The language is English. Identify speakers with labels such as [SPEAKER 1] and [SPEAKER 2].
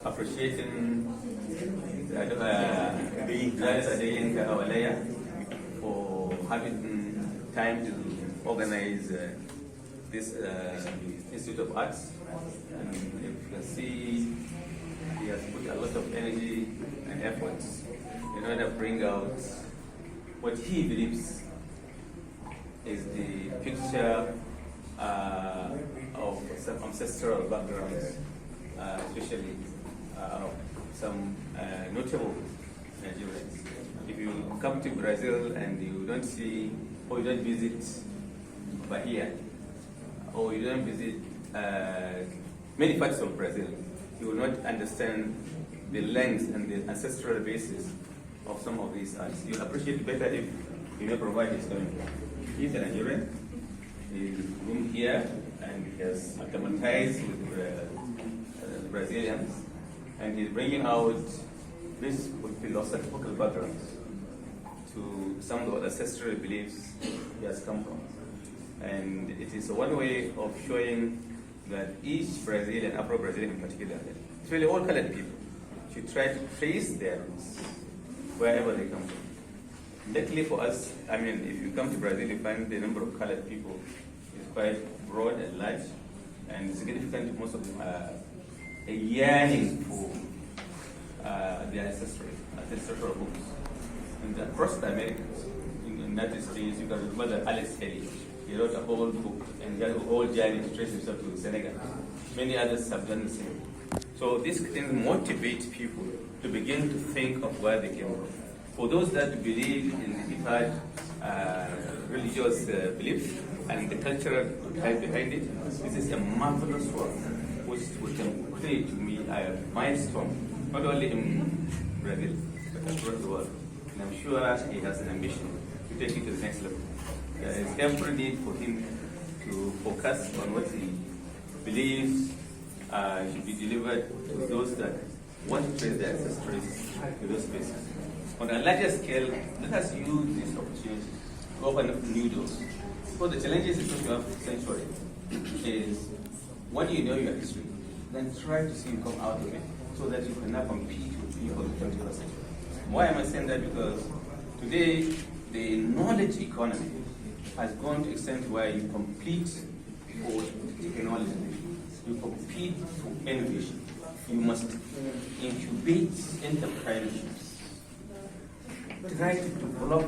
[SPEAKER 1] appreciating Adeyinka Olaiya for having time to organize this Institute of Arts. And if you can see, he has put a lot of energy and efforts in order to bring out what he believes is the picture of some ancestral backgrounds, especially some notable Nigerians. If you come to Brazil and you don't see, or you don't visit Bahia, or you don't visit many parts of Brazil, you will not understand the length and the ancestral basis of some of these arts. You'll appreciate it better if you know provide his coming from. He's a Nigerian. He's born here and he has acclimatized with the Brazilians, and he's bringing out this philosophical background to some of the ancestral beliefs he has come from. And it is one way of showing that each Brazilian, Afro-Brazilian in particular, it's really all colored people, should try to trace their roots wherever they come from. Luckily for us, I mean, if you come to Brazil, you find the number of colored people is quite broad and large, and significant. Most of them are a yearning for their ancestral roots. And across the Americas, in the United States, you can remember that Alex Haley. He wrote a whole book and he had a whole journey to trace himself to Senegal. Many others have done the same. So this can motivate people to begin to think of where they came from. For those that believe in different religious beliefs and the cultural type behind it, this is a marvelous work which can create to me a milestone, not only in Brazil, but across the world. And I'm sure he has an ambition to take it to the next level. There is every need for him to focus on what he believes should be delivered to those that want to trace their ancestors to those places. On a larger scale, let us use this opportunity to open up new doors. So the challenges in the 21st century is when you know your history, then try to see you come out of it so that you can now compete with people in the 21st century. Why am I saying that? Because today the knowledge economy has gone to extent where you compete for technology, you compete for innovation. You must incubate enterprises, try to develop